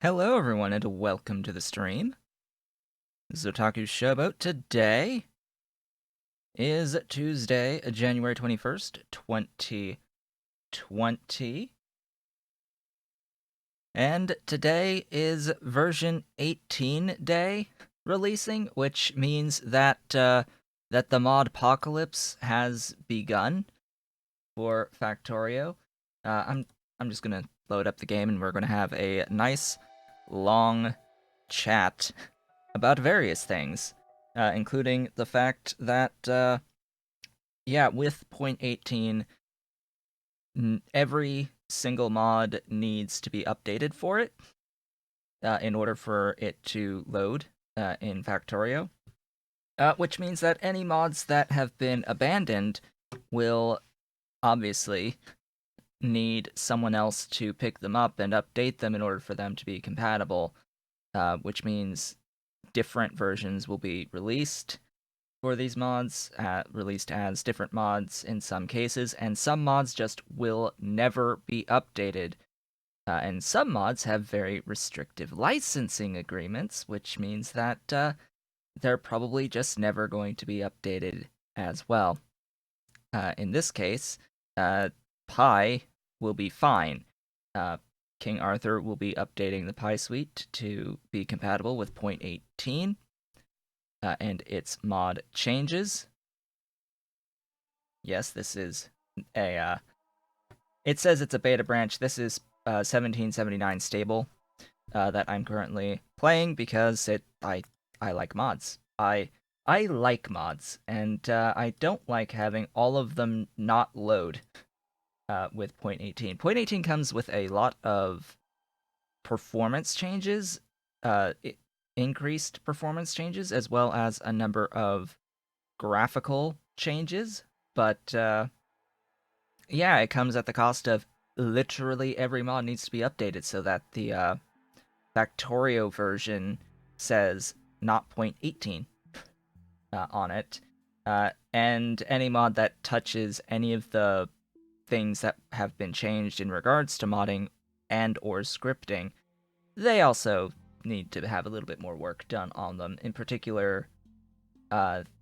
Hello, everyone, and welcome to the stream. This is Otaku's Showboat. Today is Tuesday, January 21st, 2020. And today is version 18 day releasing, which means that that the mod apocalypse has begun for Factorio. I'm just gonna load up the game, and we're gonna have a nice long chat about various things, including the fact that, with point 18, every single mod needs to be updated for it in order for it to load in Factorio, which means that any mods that have been abandoned will obviously need someone else to pick them up and update them in order for them to be compatible, which means different versions will be released for these mods, released as different mods in some cases, and some mods just will never be updated. And some mods have very restrictive licensing agreements, which means that they're probably just never going to be updated as well. In this case, Pi will be fine. King Arthur will be updating the Pi suite to be compatible with point 18 and its mod changes. Yes, this is a. It says it's a beta branch. This is 1779 stable that I'm currently playing because I like mods. I like mods, and I don't like having all of them not load with point 18. Point 18 comes with a lot of performance changes, increased performance changes, as well as a number of graphical changes. But it comes at the cost of literally every mod needs to be updated so that the Factorio version says not point 18 on it. And any mod that touches any of the things that have been changed in regards to modding and or scripting, they also need to have a little bit more work done on them. In particular,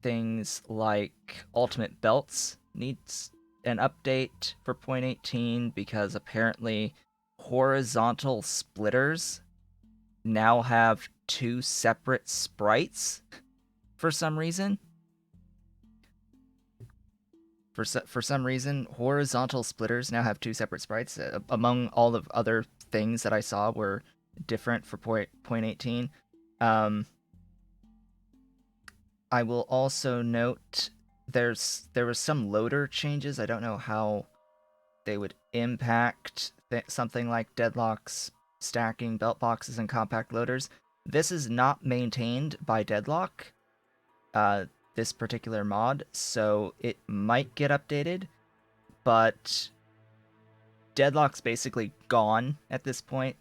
things like ultimate belts needs an update for point 18 because apparently horizontal splitters now have two separate sprites for some reason. For some reason, horizontal splitters now have two separate sprites. Among all the other things that I saw were different for point 18. I will also note there was some loader changes. I don't know how they would impact something like deadlocks, stacking belt boxes, and compact loaders. This is not maintained by Deadlock, this particular mod, so it might get updated, but Deadlock's basically gone at this point.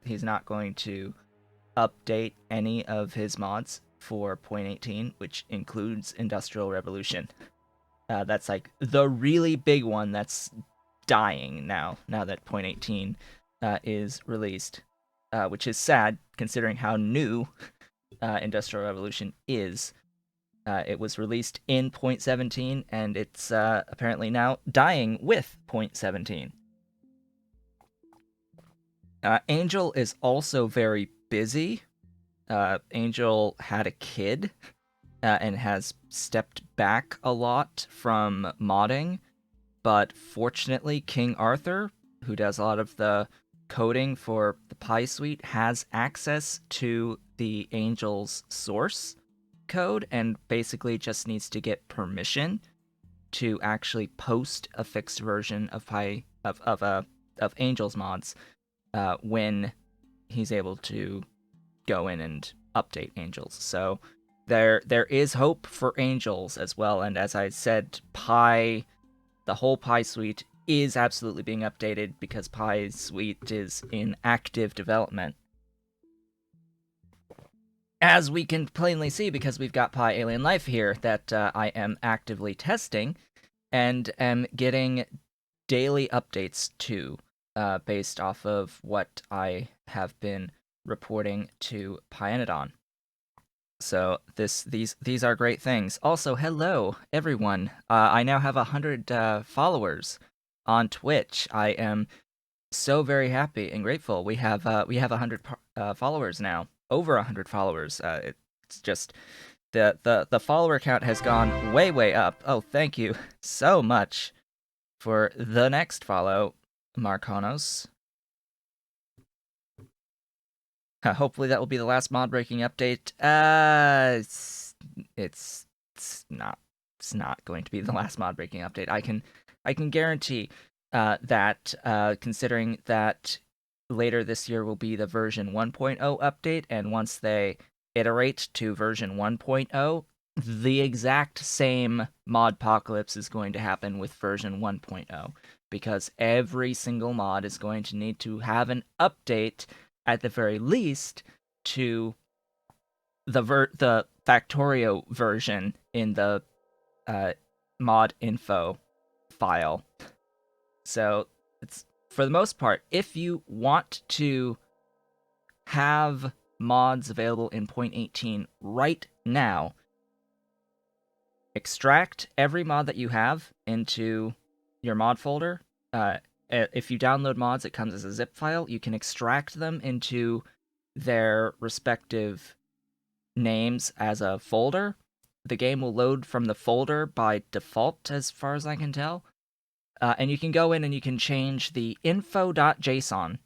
He's not going to update any of his mods for point 18, which includes Industrial Revolution. That's like the really big one that's dying now that point 18 is released, which is sad considering how new Industrial Revolution is. It was released in point 17, and it's apparently now dying with point 17. Angel is also very busy. Angel had a kid and has stepped back a lot from modding, but fortunately King Arthur, who does a lot of the coding for the Pi suite, has access to the Angel's source code and basically just needs to get permission to actually post a fixed version of Angel's mods when he's able to go in and update Angels. So there is hope for Angels as well, and as I said, the whole Pi suite is absolutely being updated because Pi suite is in active development. As we can plainly see, because we've got Pi AlienLife here that I am actively testing and am getting daily updates to. based off of what I have been reporting to Pyanodon. So these are great things. Also, hello everyone. I now have 100 followers on Twitch. I am so very happy and grateful. We have 100 followers now, over 100 followers. It's just the follower count has gone way up. Oh, thank you so much for the next follow, Marconos. Hopefully that will be the last mod breaking update. It's not going to be the last mod breaking update. I can guarantee that considering that later this year will be the version 1.0 update, and once they iterate to version 1.0, the exact same mod apocalypse is going to happen with version 1.0, because every single mod is going to need to have an update at the very least to the Factorio version in the mod info file. So it's, for the most part, if you want to have mods available in 0.18 right now, extract every mod that you have into your mod folder. If you download mods, it comes as a zip file. You can extract them into their respective names as a folder. The game will load from the folder by default, as far as I can tell. And you can go in and you can change the info.json.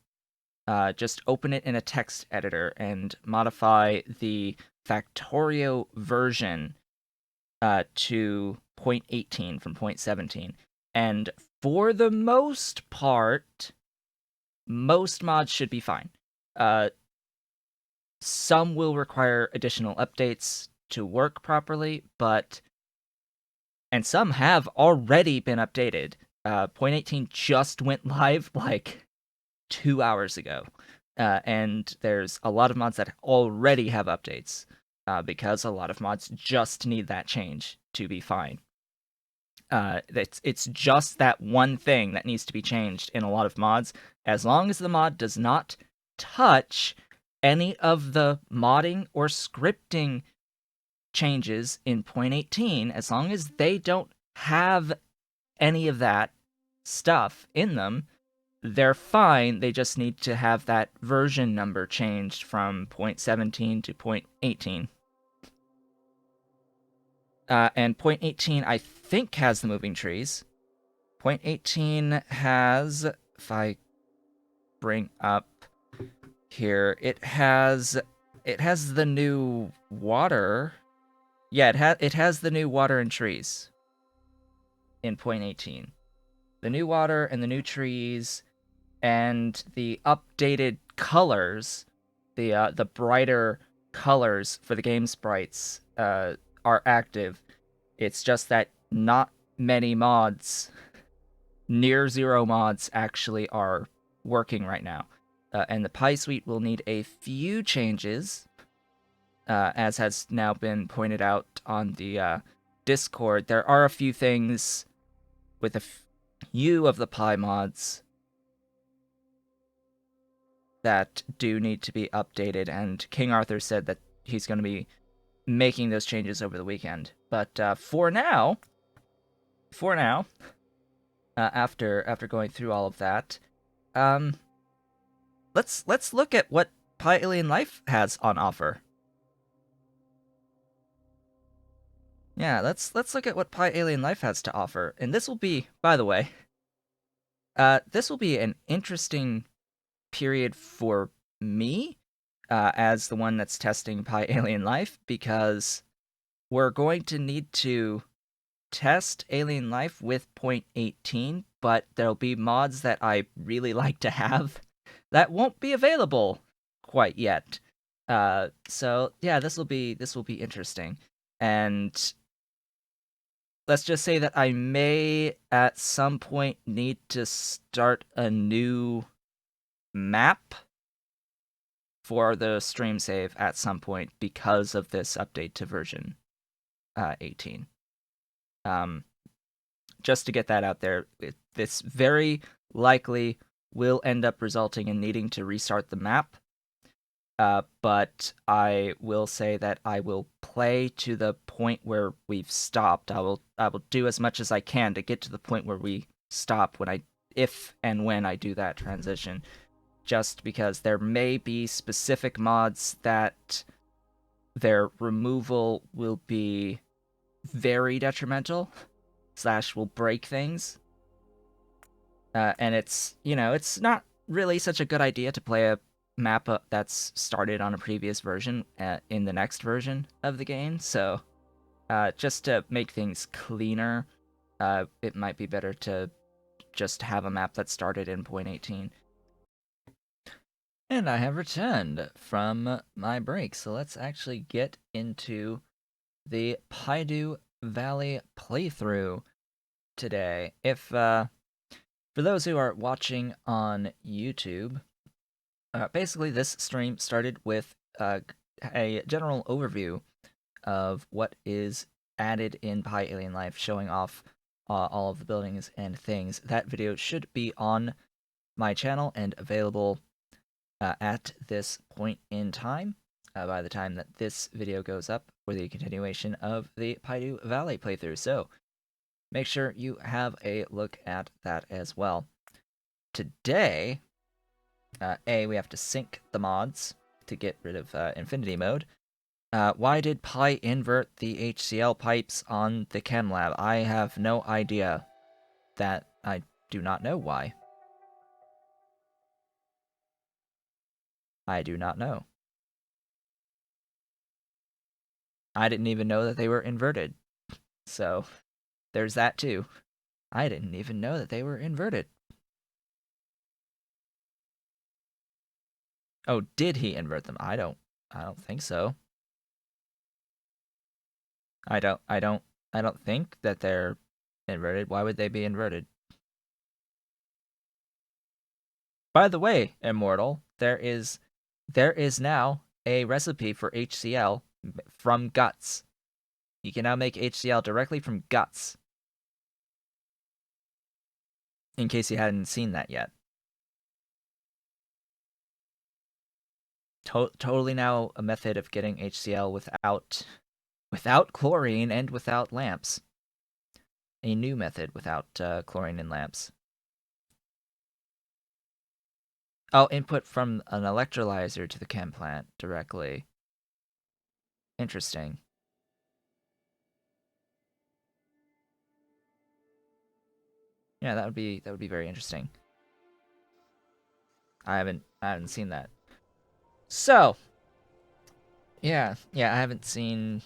Just open it in a text editor and modify the Factorio version to 0.18 from 0.17. And for the most part, most mods should be fine. Some will require additional updates to work properly, and some have already been updated. 0.18 just went live like 2 hours ago. And there's a lot of mods that already have updates, because a lot of mods just need that change to be fine. It's just that one thing that needs to be changed in a lot of mods. As long as the mod does not touch any of the modding or scripting changes in 0.18, as long as they don't have any of that stuff in them, they're fine. They just need to have that version number changed from 0.17 to 0.18. And 0.18, I think, has the moving trees. 0.18 has, if I bring up here, it has the new water. Yeah, it has the new water and trees in 0.18. The new water and the new trees and the updated colors, the brighter colors for the game sprites are active. It's just that not many mods, near zero mods, actually are working right now. And the Pie Suite will need a few changes, as has now been pointed out on the Discord. There are a few things with a few of the Pie mods that do need to be updated, and King Arthur said that he's going to be making those changes over the weekend. But for now, after going through all of that, let's look at what AlienLife has on offer. Yeah, let's look at what AlienLife has to offer, and this will be, by the way, this will be an interesting period for me, as the one that's testing AlienLife, because we're going to need to test AlienLife with 0.18, but there'll be mods that I really like to have that won't be available quite yet. So yeah, this will be interesting. And let's just say that I may at some point need to start a new map for the stream save at some point because of this update to version 18. Just to get that out there, this very likely will end up resulting in needing to restart the map. But I will say that I will play to the point where we've stopped. I will do as much as I can to get to the point where we stop if and when I do that transition. Just because there may be specific mods that their removal will be very detrimental / will break things. And it's not really such a good idea to play a map that's started on a previous version in the next version of the game. So just to make things cleaner, it might be better to just have a map that started in 0.18. And I have returned from my break, so let's actually get into the Pydew Valley playthrough today. For those who are watching on YouTube, basically this stream started with a general overview of what is added in AlienLife, showing off all of the buildings and things. That video should be on my channel and available at this point in time, by the time that this video goes up, for the continuation of the Pydew Valley playthrough. So make sure you have a look at that as well. Today, we have to sync the mods to get rid of infinity mode. Why did Pi invert the HCl pipes on the chem lab? I have no idea. That I do not know why. I do not know. I didn't even know that they were inverted. So, there's that too. I didn't even know that they were inverted. Oh, did he invert them? I don't think so. I don't think that they're inverted. Why would they be inverted? By the way, Immortal, there is now a recipe for HCl from guts. You can now make HCl directly from guts. In case you hadn't seen that yet. Totally now a method of getting HCl without chlorine and without lamps. A new method without chlorine and lamps. Oh, input from an electrolyzer to the chem plant directly. Interesting. Yeah, that would be very interesting. I haven't seen that. So, yeah, I haven't seen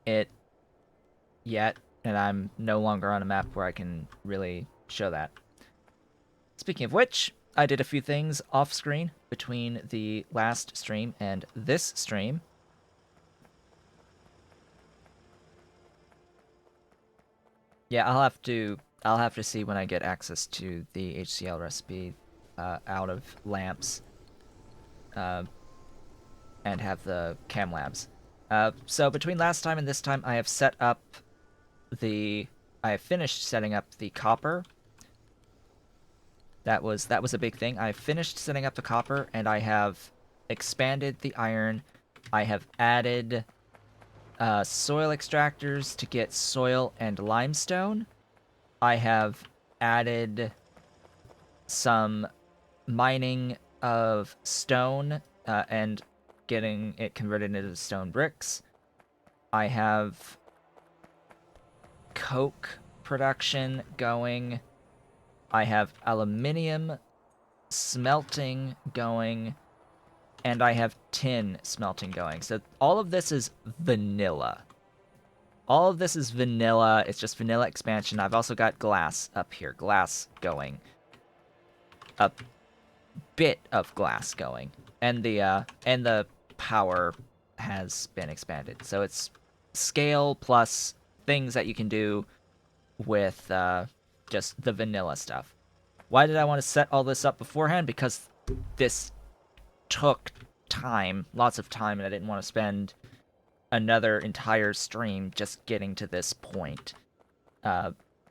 it yet, and I'm no longer on a map where I can really show that. Speaking of which, I did a few things off screen between the last stream and this stream. Yeah, I'll have to see when I get access to the HCl recipe out of lamps and have the chem labs. So between last time and this time, I have finished setting up the copper. That was a big thing. I finished setting up the copper, and I have expanded the iron. I have added soil extractors to get soil and limestone. I have added some mining of stone and getting it converted into stone bricks. I have coke production going. I have aluminium smelting going, and I have tin smelting going. So all of this is vanilla. All of this is vanilla. It's just vanilla expansion. I've also got glass up here. Glass going. A bit of glass going. And the power has been expanded. So it's scale plus things that you can do with just the vanilla stuff. Why did I want to set all this up beforehand? Because this took time, lots of time, and I didn't want to spend another entire stream just getting to this point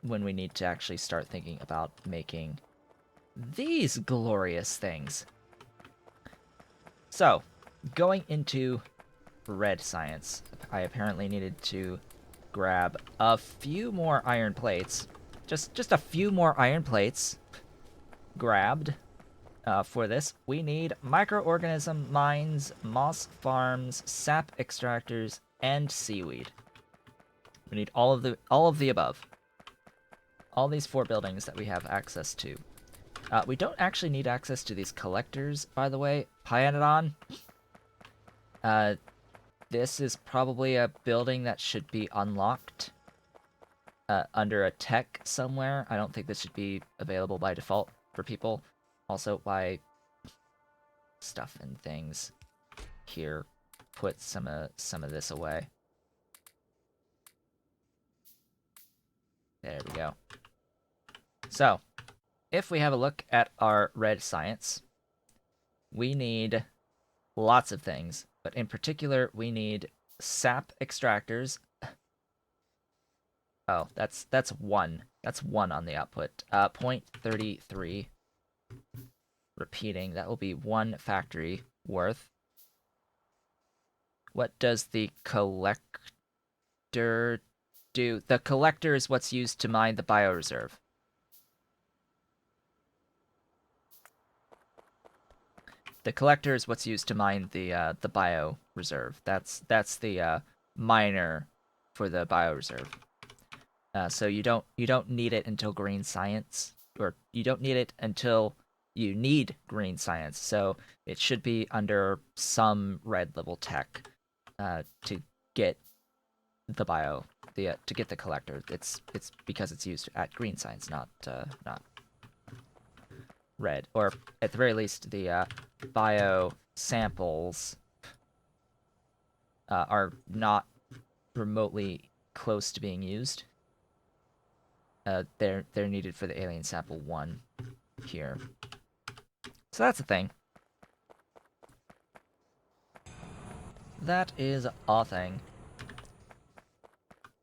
when we need to actually start thinking about making these glorious things. So, going into red science, I apparently needed to grab a few more iron plates. Just a few more iron plates grabbed. For this, we need microorganism mines, moss farms, sap extractors, and seaweed. We need all of the above. All these 4 buildings that we have access to. We don't actually need access to these collectors, by the way. Pyanodon. This is probably a building that should be unlocked under a tech somewhere. I don't think this should be available by default for people. Also, why stuff and things here. Put some of this away. There we go. So, if we have a look at our red science, we need lots of things, but in particular, we need sap extractors. Oh, that's 1. That's 1 on the output. 0.33. Repeating, that will be 1 factory worth. What does the collector do? The collector is what's used to mine the bioreserve. The collector is what's used to mine the bioreserve. That's the miner for the bioreserve. So you don't need it until green science, or you don't need it until you need green science. So it should be under some red level tech to get the to get the collector. It's because it's used at green science, not red, or at the very least the bio samples are not remotely close to being used. They're needed for the alien sample 1 here. So that's a thing. That is a thing.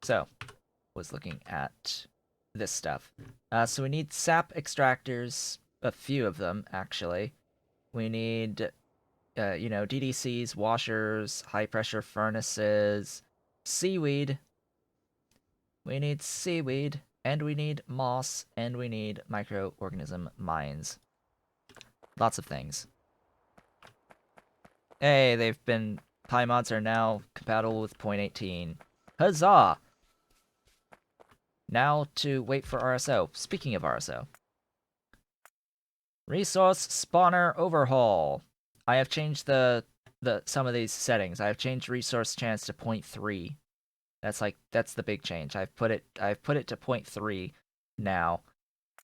So, was looking at this stuff. So we need sap extractors, a few of them actually. We need, DDCs, washers, high pressure furnaces, seaweed. We need seaweed, and we need moss, and we need microorganism mines. Lots of things. Hey, PyMods are now compatible with 0.18. Huzzah! Now to wait for RSO. Speaking of RSO. Resource spawner overhaul. I have changed some of these settings. I have changed resource chance to 0.3. That's the big change. I've put it to 0.3 now.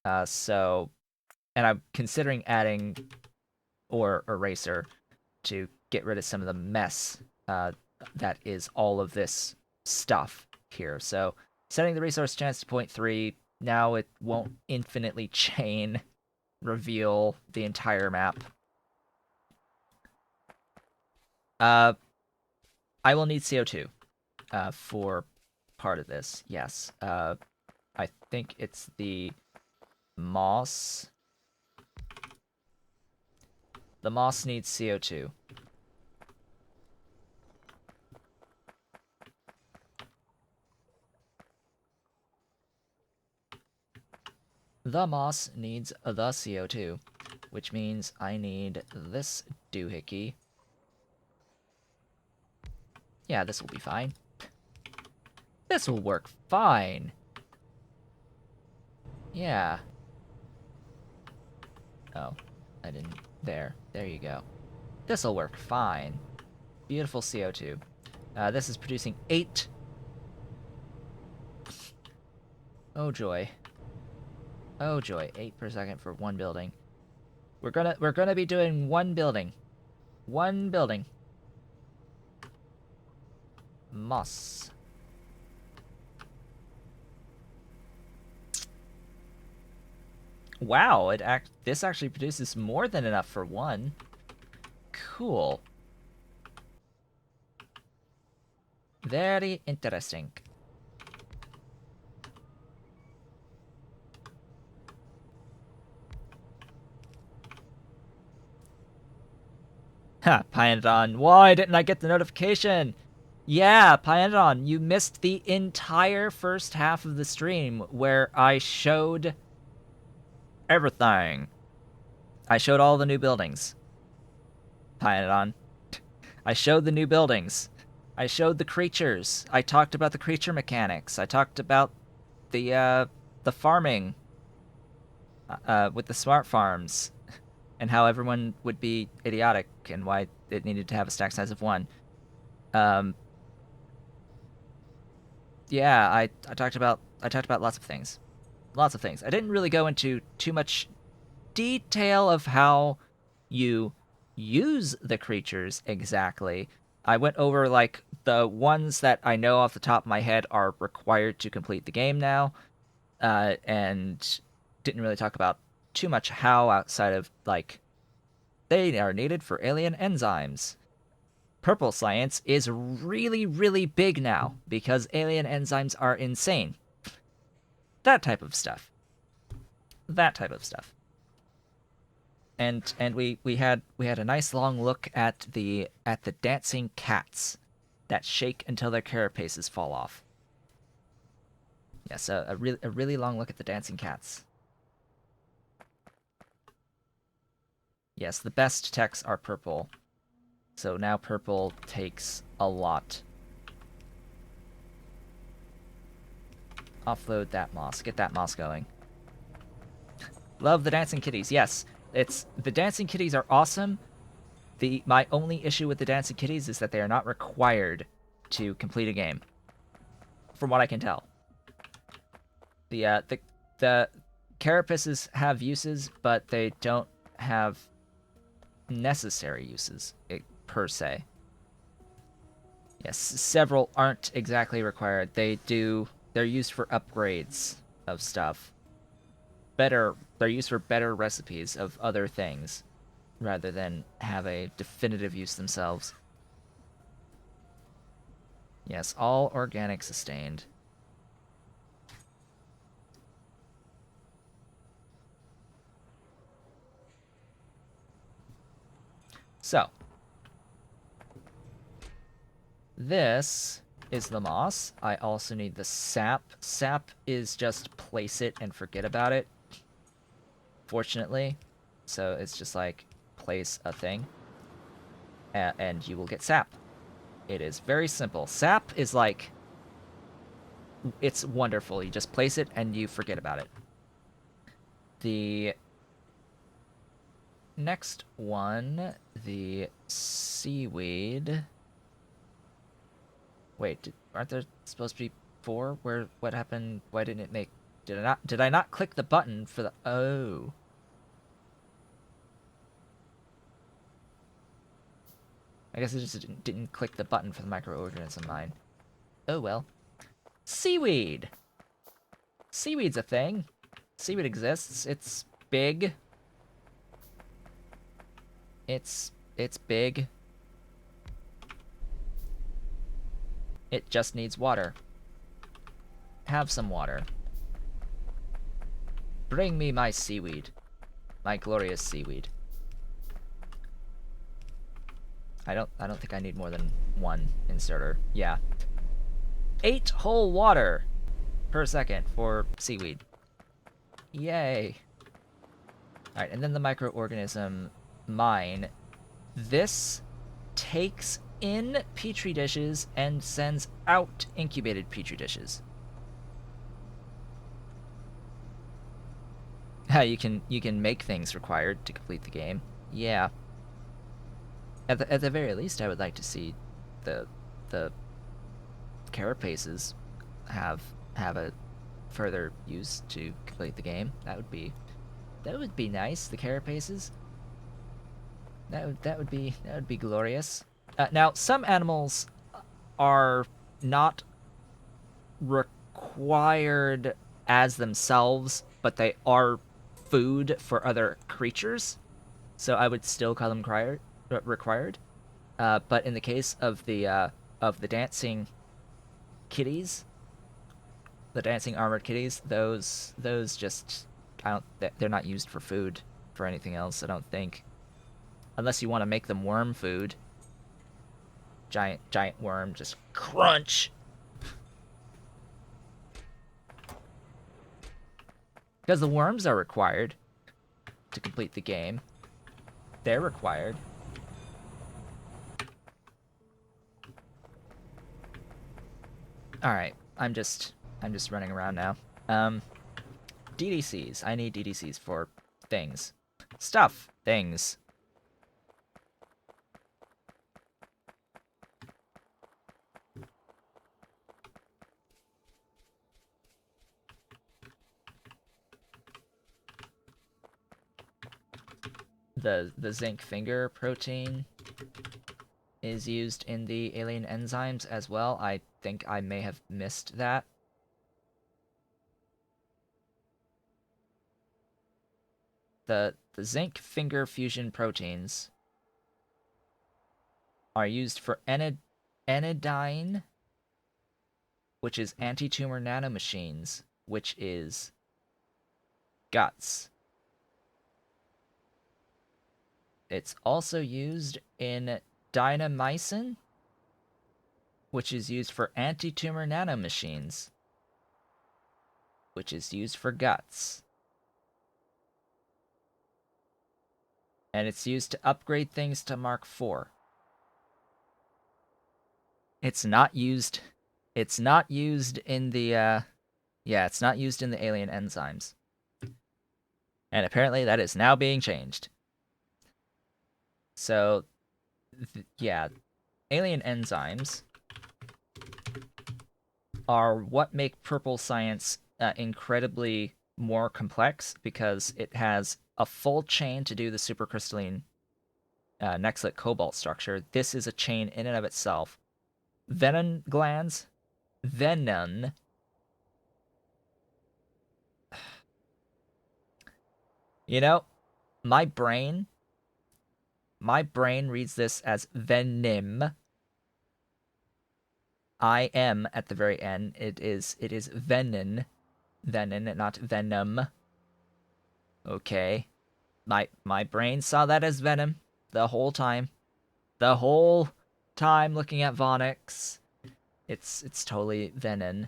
And I'm considering adding or eraser to get rid of some of the mess that is all of this stuff here. So setting the resource chance to 0.3, now it won't infinitely chain reveal the entire map. I will need CO2 for part of this, yes. I think it's the moss. The moss needs CO2. The moss needs the CO2, which means I need this doohickey. Yeah, this will be fine. This will work fine. Yeah. Oh, I didn't. There you go. This'll work fine. Beautiful CO2. This is producing 8. Oh joy. Oh joy, 8 per second for 1 building. We're gonna be doing 1 building. 1 building. Moss. Wow, this actually produces more than enough for 1. Cool. Very interesting. Ha, Pyanodon, why didn't I get the notification? Yeah, Pyanodon, you missed the entire first half of the stream where I showed everything. I showed all the new buildings. Pyanodon. I showed the new buildings. I showed the creatures. I talked about the creature mechanics. I talked about the farming with the smart farms and how everyone would be idiotic and why it needed to have a stack size of 1. Um, yeah, I talked about lots of things. Lots of things. I didn't really go into too much detail of how you use the creatures exactly. I went over like the ones that I know off the top of my head are required to complete the game now, and didn't really talk about too much how outside of like they are needed for alien enzymes. Purple science is really, really big now because alien enzymes are insane. That type of stuff. That type of stuff. And we had a nice long look at the dancing cats that shake until their carapaces fall off. Yes, a really long look at the dancing cats. Yes, the best techs are purple. So now purple takes a lot. Offload that moss. Get that moss going. Love the dancing kitties. Yes, the dancing kitties are awesome. My only issue with the dancing kitties is that they are not required to complete a game, from what I can tell. The carapaces have uses, but they don't have necessary uses per se. Yes, several aren't exactly required. They're used for upgrades of stuff. They're used for better recipes of other things rather than have a definitive use themselves. Yes, all organic sustained. So, this is the moss. I also need the sap. Sap is just place it and forget about it, fortunately. So it's just like place a thing, and you will get sap. It is very simple. Sap is like, it's wonderful. You just place it and you forget about it. The next one, the seaweed. Wait, aren't there supposed to be 4? What happened? Why didn't it make... Did I not click the button for the... Oh. I guess I just didn't click the button for the microorganism mine. Oh well. Seaweed! Seaweed's a thing. Seaweed exists. It's big. It's big. It just needs water. Have some water. Bring me my seaweed. My glorious seaweed. I don't think I need more than 1 inserter. Yeah. 8 whole water per second for seaweed. Yay. Alright, and then the microorganism mine. This takes in petri dishes and sends out incubated petri dishes. You can make things required to complete the game. Yeah. At the very least, I would like to see the carapaces have a further use to complete the game. That would be nice. The carapaces. That would be glorious. Now, some animals are not required as themselves, but they are food for other creatures. So I would still call them required. But in the case of the dancing kitties, the dancing armored kitties, those just they're not used for food for anything else. I don't think. Unless you want to make them worm food. Giant worm, just crunch! Because the worms are required to complete the game. They're required. Alright, I'm just running around now. DDCs. I need DDCs for things. Stuff. Things. The zinc finger protein is used in the alien enzymes as well. I think I may have missed that. The zinc finger fusion proteins are used for anidyne, which is anti-tumor nanomachines, which is guts. It's also used in dynamycin, which is used for anti-tumor nanomachines, which is used for guts. And it's used to upgrade things to Mark IV. It's not used in the it's not used in the alien enzymes. And apparently that is now being changed. So yeah, alien enzymes are what make purple science incredibly more complex, because it has a full chain to do the supercrystalline nexlet cobalt structure. This is a chain in and of itself. Venom glands. Venom. You know, my brain reads this as venom. I am at the very end. It is venom, not venom. Okay. My brain saw that as venom the whole time. The whole time looking at Vonix. It's totally venom.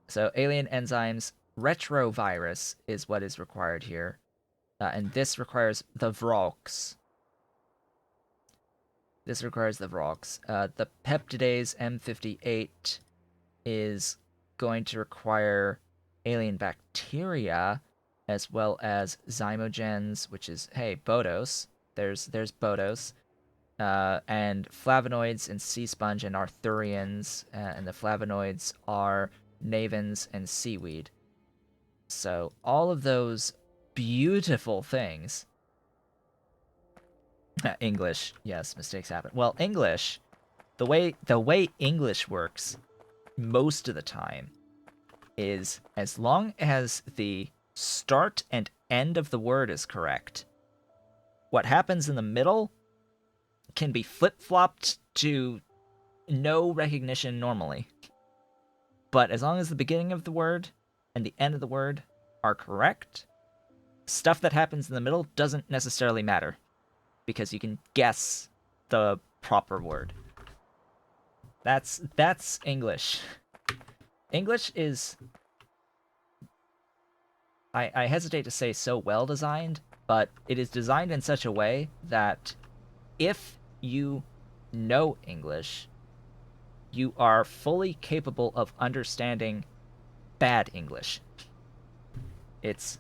So alien enzymes, retrovirus is what is required here. And this requires the Vrox. The peptidase M58 is going to require alien bacteria, as well as zymogens, which is, hey, Bodos. There's Bodos. And flavonoids and sea sponge and arthurians, and the flavonoids are navins and seaweed. So all of those beautiful things. English, yes, mistakes happen. Well, English, the way English works most of the time is, as long as the start and end of the word is correct, what happens in the middle can be flip-flopped to no recognition normally. But as long as the beginning of the word and the end of the word are correct, stuff that happens in the middle doesn't necessarily matter, because you can guess the proper word. That's English. English is, I hesitate to say so well designed, but it is designed in such a way that if you know English, you are fully capable of understanding bad English. It's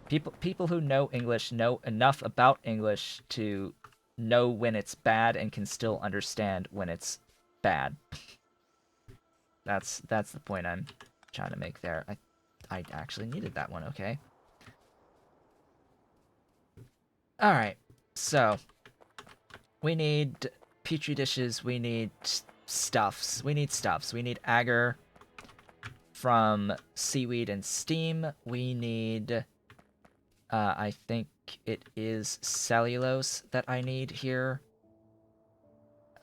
people who know English know enough about English to know when it's bad and can still understand when it's bad. That's the point I'm trying to make there. I actually needed that one, okay. Alright, so we need petri dishes, we need stuffs. We need agar from seaweed and steam. We need, I think it is cellulose that I need here.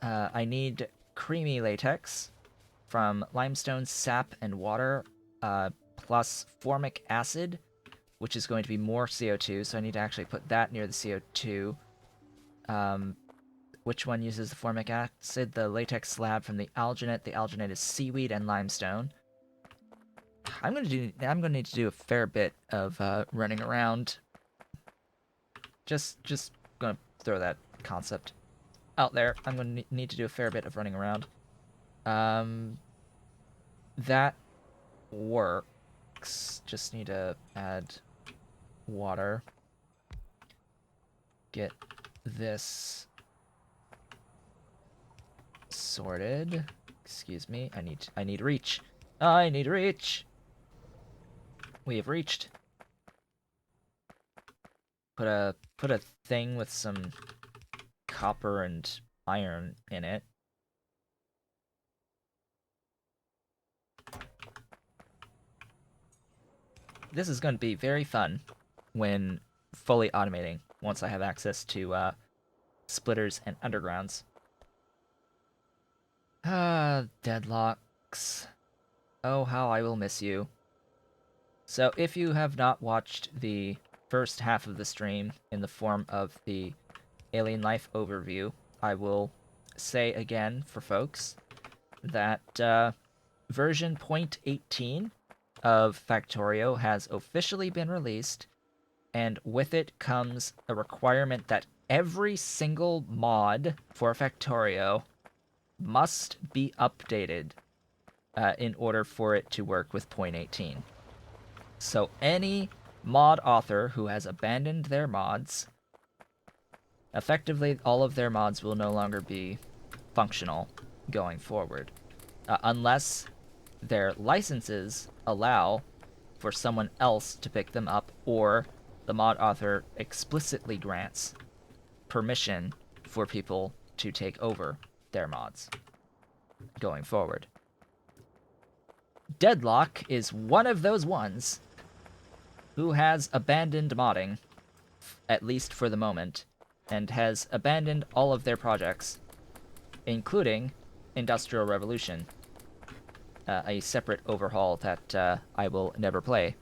I need creamy latex from limestone, sap, and water, plus formic acid, which is going to be more CO2, so I need to actually put that near the CO2. Which one uses the formic acid? The latex slab from the alginate. The alginate is seaweed and limestone. I'm gonna need to do a fair bit of running around. Just gonna throw that concept out there. I'm gonna need to do a fair bit of running around. That works. Just need to add water. Get this sorted. Excuse me. I need reach. I need reach. We have reached. Put a thing with some copper and iron in it. This is going to be very fun when fully automating, once I have access to splitters and undergrounds. Deadlocks. Oh, how I will miss you. So if you have not watched the first half of the stream in the form of the AlienLife overview, I will say again for folks that version 0.18 of Factorio has officially been released, and with it comes a requirement that every single mod for Factorio must be updated in order for it to work with 0.18. So any mod author who has abandoned their mods, effectively all of their mods will no longer be functional going forward, unless their licenses allow for someone else to pick them up, or the mod author explicitly grants permission for people to take over their mods going forward. Deadlock is one of those ones who has abandoned modding, at least for the moment, and has abandoned all of their projects, including Industrial Revolution, a separate overhaul that I will never play